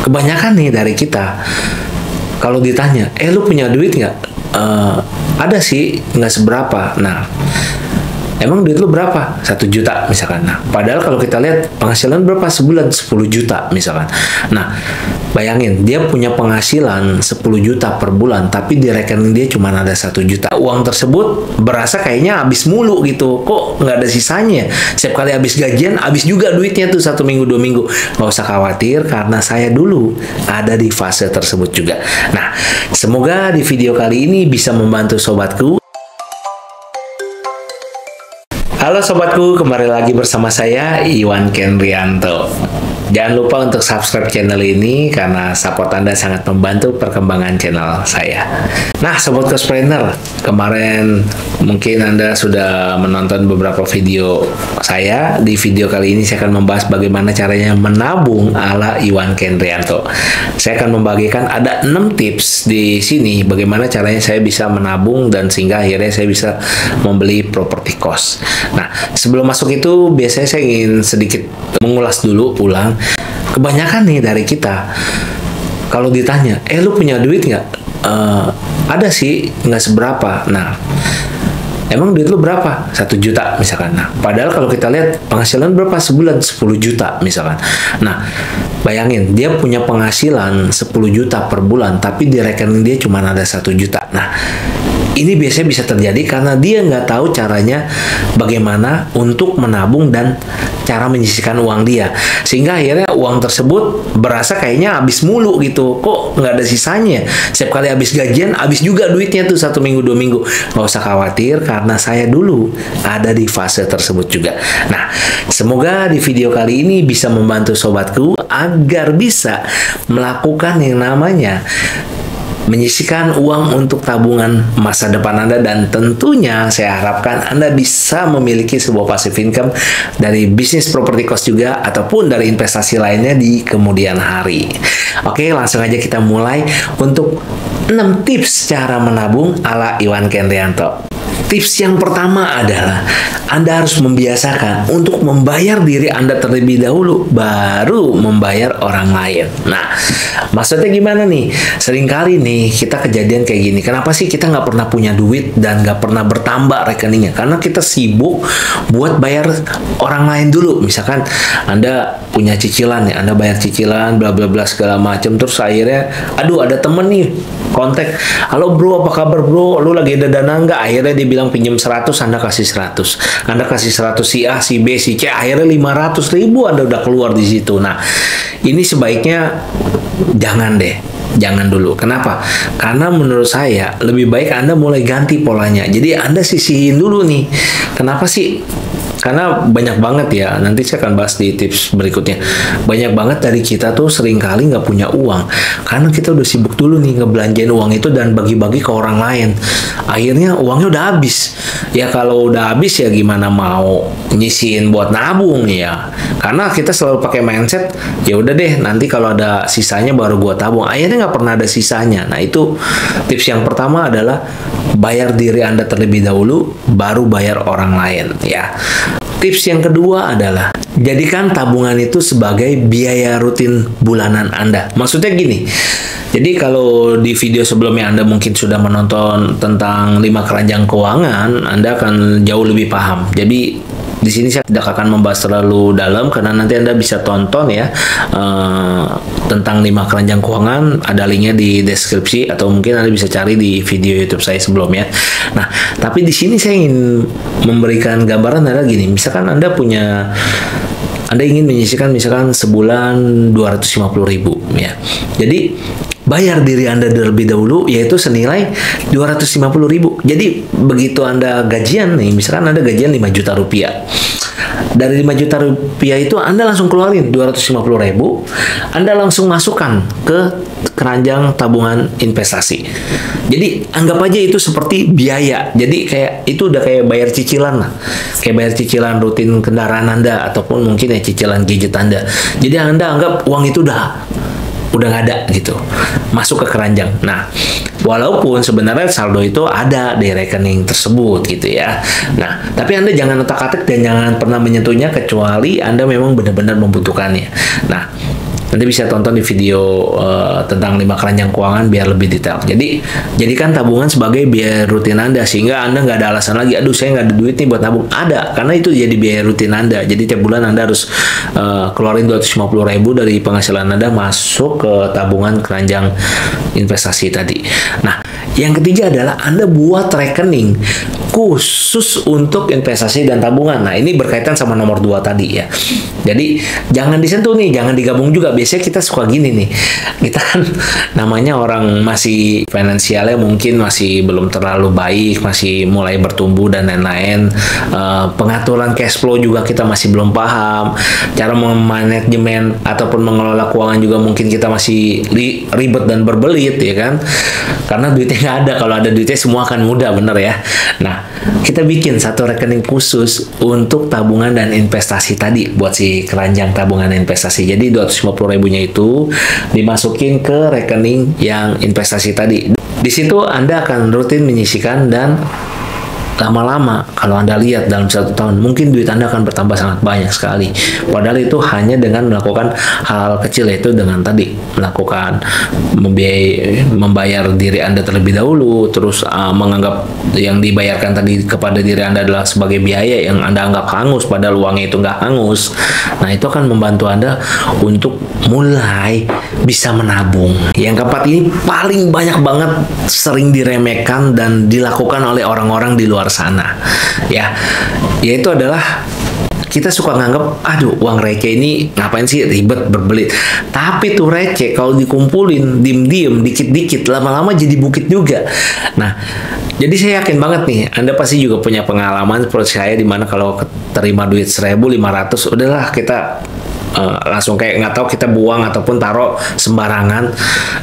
Kebanyakan nih dari kita, kalau ditanya, lu punya duit nggak? Ada sih, nggak seberapa. Nah, emang duit lu berapa? 1 juta misalkan. Nah, padahal kalau kita lihat penghasilan berapa sebulan? 10 juta misalkan. Nah, bayangin dia punya penghasilan 10 juta per bulan, tapi di rekening dia cuma ada 1 juta. Uang tersebut berasa kayaknya habis mulu gitu. Kok nggak ada sisanya? Setiap kali habis gajian, habis juga duitnya tuh 1 minggu 2 minggu. Nggak usah khawatir karena saya dulu ada di fase tersebut juga. Nah, semoga di video kali ini bisa membantu sobatku. Halo sobatku, kembali lagi bersama saya Iwan Kenrianto. Jangan lupa untuk subscribe channel ini karena support Anda sangat membantu perkembangan channel saya. Nah, sobat cospreneur, kemarin mungkin Anda sudah menonton beberapa video saya. Di video kali ini saya akan membahas bagaimana caranya menabung ala Iwan Kenrianto. Saya akan membagikan ada 6 tips di sini bagaimana caranya saya bisa menabung dan sehingga akhirnya saya bisa membeli properti kos. Nah, sebelum masuk itu biasanya saya ingin sedikit mengulas dulu ulang. Kebanyakan nih dari kita, kalau ditanya, lu punya duit nggak? Ada sih, nggak seberapa. Nah, emang duit lu berapa? 1 juta misalkan. Nah, padahal kalau kita lihat penghasilan berapa sebulan? 10 juta misalkan. Nah, bayangin dia punya penghasilan 10 juta per bulan, tapi di rekening dia cuma ada 1 juta. Nah, ini biasanya bisa terjadi karena dia nggak tahu caranya bagaimana untuk menabung dan cara menyisihkan uang dia. Sehingga akhirnya uang tersebut berasa kayaknya habis mulu gitu. Kok nggak ada sisanya? Setiap kali habis gajian, habis juga duitnya tuh 1 minggu 2 minggu. Nggak usah khawatir karena saya dulu ada di fase tersebut juga. Nah, semoga di video kali ini bisa membantu sobatku agar bisa melakukan yang namanya menyisihkan uang untuk tabungan masa depan Anda, dan tentunya saya harapkan Anda bisa memiliki sebuah passive income dari bisnis properti kos juga ataupun dari investasi lainnya di kemudian hari. Oke, langsung aja kita mulai untuk 6 tips cara menabung ala Iwan Kenrianto. Tips yang pertama adalah Anda harus membiasakan untuk membayar diri Anda terlebih dahulu, baru membayar orang lain. Nah, maksudnya gimana nih? Seringkali nih kita kejadian kayak gini. Kenapa sih kita nggak pernah punya duit dan nggak pernah bertambah rekeningnya? Karena kita sibuk buat bayar orang lain dulu. Misalkan Anda punya cicilan ya, Anda bayar cicilan, bla bla bla segala macam. Terus akhirnya, aduh ada temen nih kontak, halo bro, apa kabar bro? Lu lagi ada dana nggak? Akhirnya dia bilang pinjam 100, Anda kasih 100. Anda kasih 100 si A, si B, si C, akhirnya 500.000 Anda udah keluar di situ. Nah, ini sebaiknya jangan deh. Jangan dulu. Kenapa? Karena menurut saya lebih baik Anda mulai ganti polanya. Jadi Anda sisihin dulu nih. Kenapa sih? Karena banyak banget ya, nanti saya akan bahas di tips berikutnya. Banyak banget dari kita tuh seringkali nggak punya uang. Karena kita udah sibuk dulu nih ngebelanjain uang itu dan bagi-bagi ke orang lain. Akhirnya uangnya udah habis. Ya kalau udah habis ya gimana mau nyisihin buat nabung ya. Karena kita selalu pakai mindset, ya udah deh nanti kalau ada sisanya baru gua tabung. Akhirnya nggak pernah ada sisanya. Nah itu tips yang pertama adalah bayar diri Anda terlebih dahulu, baru bayar orang lain ya. Tips yang kedua adalah jadikan tabungan itu sebagai biaya rutin bulanan Anda. Maksudnya gini, jadi kalau di video sebelumnya Anda mungkin sudah menonton tentang 5 keranjang keuangan, Anda akan jauh lebih paham. Jadi di sini saya tidak akan membahas terlalu dalam karena nanti Anda bisa tonton ya tentang 5 keranjang keuangan, ada linknya di deskripsi atau mungkin Anda bisa cari di video YouTube saya sebelumnya. Nah, tapi di sini saya ingin memberikan gambaran adalah gini, misalkan Anda ingin menyisihkan misalkan sebulan 250.000 ya. Jadi bayar diri Anda terlebih dahulu yaitu senilai 250.000. Jadi begitu Anda gajian nih, misalkan Anda gajian 5 juta rupiah. Dari 5 juta rupiah itu Anda langsung keluarin 250.000, Anda langsung masukkan ke keranjang tabungan investasi. Jadi anggap aja itu seperti biaya. Jadi kayak itu udah kayak bayar cicilan lah. Kayak bayar cicilan rutin kendaraan Anda ataupun mungkin ya cicilan gadget Anda. Jadi Anda anggap uang itu udah nggak ada gitu, masuk ke keranjang. Nah, walaupun sebenarnya saldo itu ada di rekening tersebut gitu ya. Nah, tapi Anda jangan otak-atik dan jangan pernah menyentuhnya kecuali Anda memang benar-benar membutuhkannya. Nah, Nanti bisa tonton di video tentang 5 keranjang keuangan biar lebih detail. Jadi jadikan tabungan sebagai biaya rutin Anda, sehingga Anda nggak ada alasan lagi, aduh saya nggak ada duit nih buat nabung. Ada, karena itu jadi biaya rutin Anda. Jadi tiap bulan Anda harus keluarin 250.000 dari penghasilan Anda masuk ke tabungan keranjang investasi tadi. Nah, yang ketiga adalah Anda buat rekening khusus untuk investasi dan tabungan. Nah, ini berkaitan sama nomor 2 tadi ya. Jadi, jangan disentuh nih, jangan digabung juga. Biasanya kita suka gini nih. Kita kan namanya orang masih finansialnya mungkin masih belum terlalu baik, masih mulai bertumbuh dan lain-lain. Pengaturan cash flow juga kita masih belum paham. Cara memanajemen ataupun mengelola keuangan juga mungkin kita masih ribet dan berbelit ya kan. Karena duitnya nggak ada. Kalau ada duitnya semua akan mudah, bener ya. Nah, kita bikin satu rekening khusus untuk tabungan dan investasi tadi buat si keranjang tabungan dan investasi. Jadi 250.000-nya itu dimasukin ke rekening yang investasi tadi. Di situ Anda akan rutin menyisihkan dan lama-lama kalau Anda lihat dalam 1 tahun mungkin duit Anda akan bertambah sangat banyak sekali. Padahal itu hanya dengan melakukan hal kecil, yaitu dengan tadi melakukan membayar diri Anda terlebih dahulu, terus menganggap yang dibayarkan tadi kepada diri Anda adalah sebagai biaya yang Anda anggap hangus padahal uangnya itu nggak hangus. Nah, itu akan membantu Anda untuk mulai bisa menabung. Yang keempat ini paling banyak banget sering diremehkan dan dilakukan oleh orang-orang di luar sana ya, yaitu adalah kita suka nganggap, aduh uang receh ini ngapain sih ribet berbelit. Tapi tuh receh kalau dikumpulin diem-diem dikit-dikit lama-lama jadi bukit juga. Nah, jadi saya yakin banget nih, Anda pasti juga punya pengalaman seperti saya, dimana kalau terima duit 1.500 udahlah kita langsung kayak nggak tahu kita buang ataupun taruh sembarangan.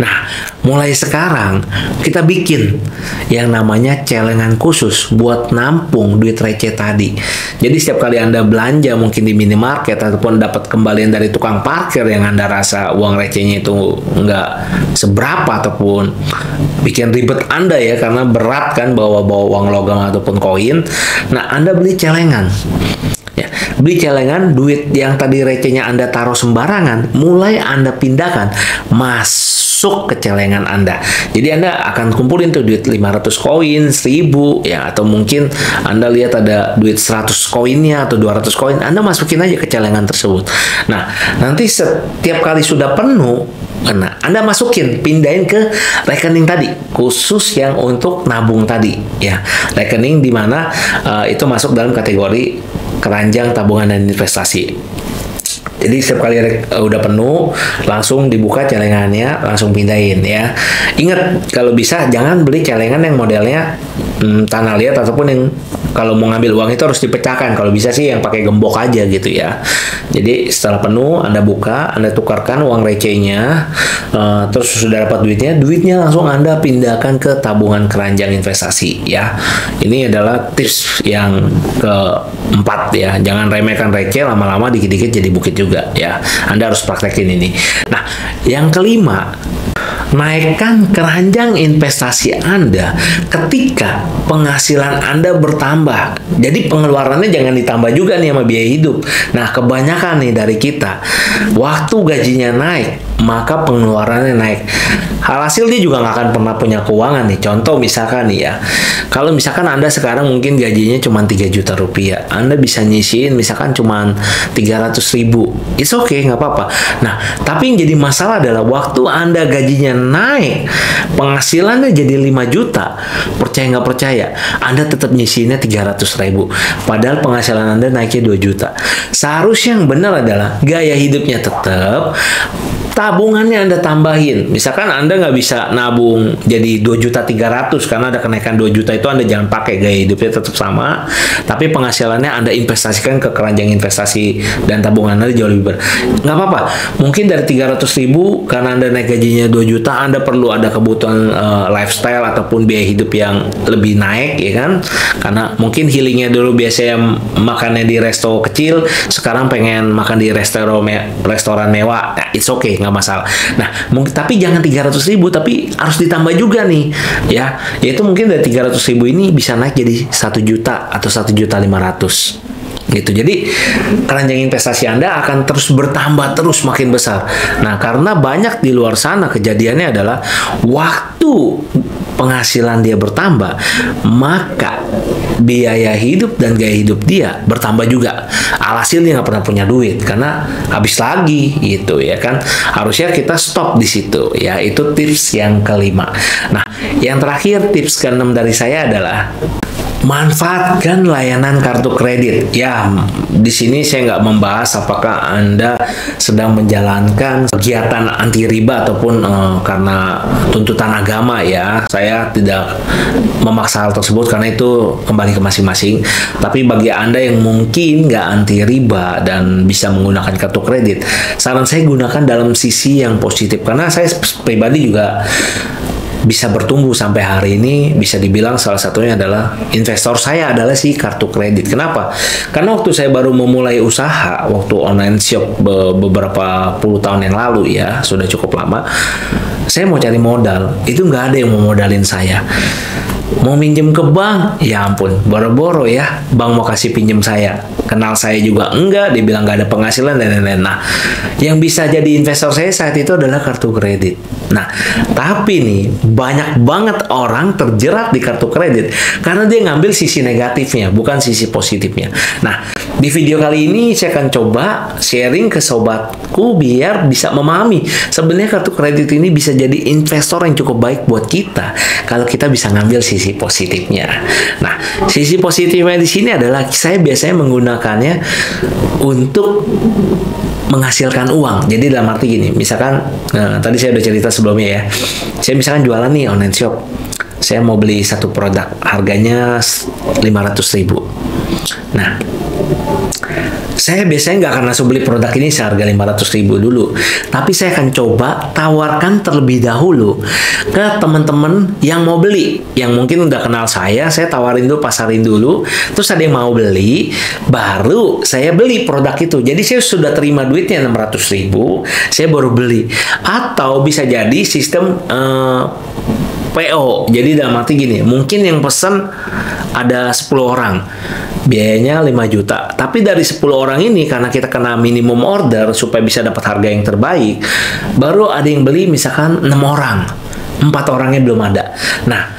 Nah, mulai sekarang kita bikin yang namanya celengan khusus buat nampung duit receh tadi. Jadi setiap kali Anda belanja mungkin di minimarket ataupun dapat kembalian dari tukang parkir yang Anda rasa uang recehnya itu nggak seberapa ataupun bikin ribet Anda ya karena berat kan bawa-bawa uang logam ataupun koin. Nah, Anda beli celengan. Ya, beli celengan, duit yang tadi recehnya Anda taruh sembarangan, mulai Anda pindahkan masuk ke celengan Anda. Jadi Anda akan kumpulin tuh duit 500 koin, 1000 ya, atau mungkin Anda lihat ada duit 100 koinnya atau 200 koin, Anda masukin aja ke celengan tersebut. Nah, nanti setiap kali sudah penuh, nah, Anda masukin, pindahin ke rekening tadi, khusus yang untuk nabung tadi, ya. Rekening di mana itu masuk dalam kategori keranjang tabungan dan investasi. Jadi setiap kali udah penuh, langsung dibuka celengannya, langsung pindahin ya. Ingat, kalau bisa jangan beli celengan yang modelnya tanah liat ataupun yang kalau mau ngambil uang itu harus dipecahkan. Kalau bisa sih yang pakai gembok aja gitu ya. Jadi setelah penuh, Anda buka, Anda tukarkan uang recehnya, terus sudah dapat duitnya langsung Anda pindahkan ke tabungan keranjang investasi ya. Ini adalah tips yang keempat ya. Jangan remehkan receh, lama-lama dikit-dikit jadi bukit juga ya. Anda harus praktekin ini. Nah, yang kelima, naikkan keranjang investasi Anda ketika penghasilan Anda bertambah. Jadi pengeluarannya jangan ditambah juga nih sama biaya hidup. Nah, kebanyakan nih dari kita, waktu gajinya naik, maka pengeluarannya naik. Alhasil dia juga nggak akan pernah punya keuangan nih. Contoh misalkan nih ya, kalau misalkan Anda sekarang mungkin gajinya cuma 3 juta rupiah, Anda bisa nyisihin misalkan cuma 300.000. It's okay, nggak apa-apa. Nah, tapi yang jadi masalah adalah waktu Anda gajinya naik, penghasilannya jadi 5 juta, percaya nggak percaya, Anda tetap nyisihinnya 300.000. Padahal penghasilan Anda naiknya 2 juta. Seharusnya yang benar adalah gaya hidupnya tetap, tabungannya Anda tambahin. Misalkan Anda nggak bisa nabung jadi 2.300.000 karena ada kenaikan 2 juta, itu Anda jangan pakai, gaya hidupnya tetap sama, tapi penghasilannya Anda investasikan ke keranjang investasi dan tabungan Anda jauh lebih besar. Nggak apa-apa. Mungkin dari 300.000 karena Anda naik gajinya 2 juta, Anda perlu ada kebutuhan lifestyle ataupun biaya hidup yang lebih naik ya kan. Karena mungkin healingnya dulu biasanya makannya di resto kecil, sekarang pengen makan di restoran mewah. Nah, it's okay, nggak masalah. Nah, tapi jangan 300.000, tapi harus ditambah juga nih ya. Yaitu mungkin dari 300.000 ini bisa naik jadi 1 juta atau 1.500.000. gitu. Jadi keranjang investasi Anda akan terus bertambah, terus makin besar. Nah, karena banyak di luar sana kejadiannya adalah waktu penghasilan dia bertambah, maka biaya hidup dan gaya hidup dia bertambah juga. Alhasil dia nggak pernah punya duit karena habis lagi gitu ya kan. Harusnya kita stop di situ ya. Itu tips yang kelima. Nah, yang terakhir tips keenam dari saya adalah manfaatkan layanan kartu kredit. Ya, di sini saya nggak membahas apakah Anda sedang menjalankan kegiatan anti riba ataupun karena tuntutan agama ya. Saya tidak memaksa hal tersebut karena itu kembali ke masing-masing. Tapi bagi Anda yang mungkin nggak anti riba dan bisa menggunakan kartu kredit, saran saya gunakan dalam sisi yang positif. Karena saya pribadi juga bisa bertumbuh sampai hari ini, bisa dibilang salah satunya adalah investor saya adalah si kartu kredit. Kenapa? Karena waktu saya baru memulai usaha, waktu online shop beberapa puluh tahun yang lalu ya, sudah cukup lama, saya mau cari modal, itu nggak ada yang mau modalin saya. Mau minjem ke bank, ya ampun, boro-boro ya, bank mau kasih pinjem saya. Kenal saya juga enggak, dibilang nggak ada penghasilan dan lain-lain. Nah, yang bisa jadi investor saya saat itu adalah kartu kredit. Nah, tapi nih, banyak banget orang terjerat di kartu kredit karena dia ngambil sisi negatifnya, bukan sisi positifnya. Nah, di video kali ini saya akan coba sharing ke sobatku biar bisa memahami sebenarnya kartu kredit ini bisa jadi investor yang cukup baik buat kita kalau kita bisa ngambil sisi positifnya. Nah, sisi positifnya di sini adalah saya biasanya menggunakannya untuk menghasilkan uang. Jadi dalam arti gini, misalkan tadi saya udah cerita sebelumnya ya, saya misalkan jualan nih online shop, saya mau beli satu produk harganya 500.000. Nah, saya biasanya nggak akan langsung beli produk ini seharga 500.000 dulu, tapi saya akan coba tawarkan terlebih dahulu ke teman-teman yang mau beli, yang mungkin udah kenal saya tawarin dulu, pasarin dulu, terus ada yang mau beli, baru saya beli produk itu. Jadi saya sudah terima duitnya 600.000, saya baru beli. Atau bisa jadi sistem PO. Jadi dalam arti gini, mungkin yang pesan ada 10 orang, biayanya 5 juta. Tapi dari 10 orang ini, karena kita kena minimum order supaya bisa dapat harga yang terbaik, baru ada yang beli misalkan 6 orang. 4 orangnya belum ada. Nah,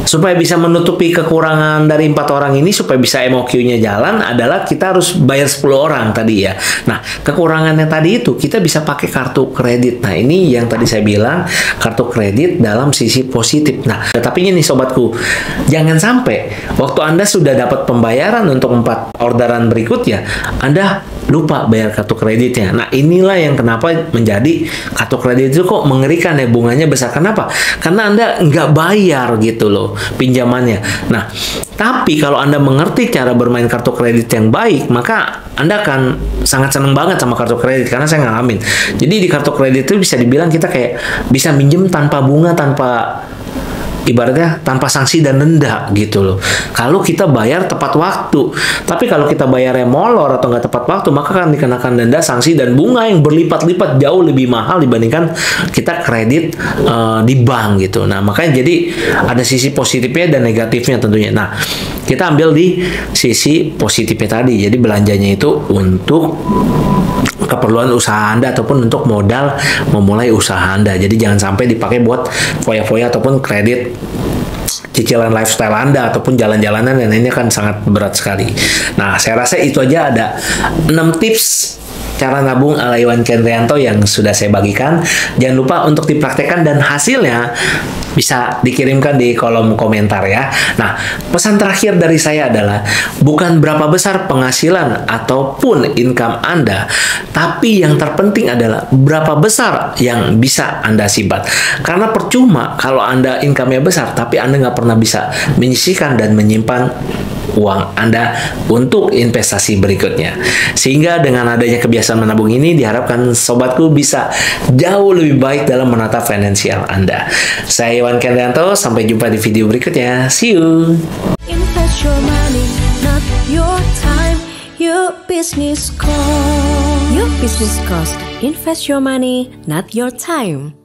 supaya bisa menutupi kekurangan dari 4 orang ini, supaya bisa MOQ-nya jalan, adalah kita harus bayar 10 orang tadi ya. Nah, kekurangannya tadi itu kita bisa pakai kartu kredit. Nah, ini yang tadi saya bilang, kartu kredit dalam sisi positif. Nah, tapi ini sobatku, jangan sampai waktu Anda sudah dapat pembayaran untuk 4 orderan berikutnya, Anda lupa bayar kartu kreditnya. Nah, inilah yang kenapa menjadi kartu kredit itu kok mengerikan ya, bunganya besar. Kenapa? Karena Anda nggak bayar gitu loh pinjamannya. Nah, tapi kalau Anda mengerti cara bermain kartu kredit yang baik, maka Anda akan sangat seneng banget sama kartu kredit, karena saya ngalamin. Jadi di kartu kredit itu bisa dibilang kita kayak bisa minjem tanpa bunga, tanpa ibaratnya tanpa sanksi dan denda gitu loh. Kalau kita bayar tepat waktu. Tapi kalau kita bayarnya molor atau nggak tepat waktu, maka akan dikenakan denda, sanksi, dan bunga yang berlipat-lipat jauh lebih mahal dibandingkan kita kredit di bank gitu. Nah, makanya jadi ada sisi positifnya dan negatifnya tentunya. Nah, kita ambil di sisi positifnya tadi. Jadi belanjanya itu untuk keperluan usaha Anda ataupun untuk modal memulai usaha Anda. Jadi jangan sampai dipakai buat foya-foya ataupun kredit cicilan lifestyle Anda ataupun jalan-jalanan, dan ini kan sangat berat sekali. Nah, saya rasa itu aja ada 6 tips cara nabung ala Iwan Kendrianto yang sudah saya bagikan. Jangan lupa untuk dipraktekkan dan hasilnya bisa dikirimkan di kolom komentar ya. Nah, pesan terakhir dari saya adalah bukan berapa besar penghasilan ataupun income Anda, tapi yang terpenting adalah berapa besar yang bisa Anda simpan. Karena percuma kalau Anda income-nya besar, tapi Anda nggak pernah bisa menyisihkan dan menyimpan uang Anda untuk investasi berikutnya. Sehingga dengan adanya kebiasaan menabung ini, diharapkan sobatku bisa jauh lebih baik dalam menata finansial Anda. Saya Iwan Kendrianto, sampai jumpa di video berikutnya. See you! Invest your money, not your time, your business cost. Your business cost. Invest your money, not your time.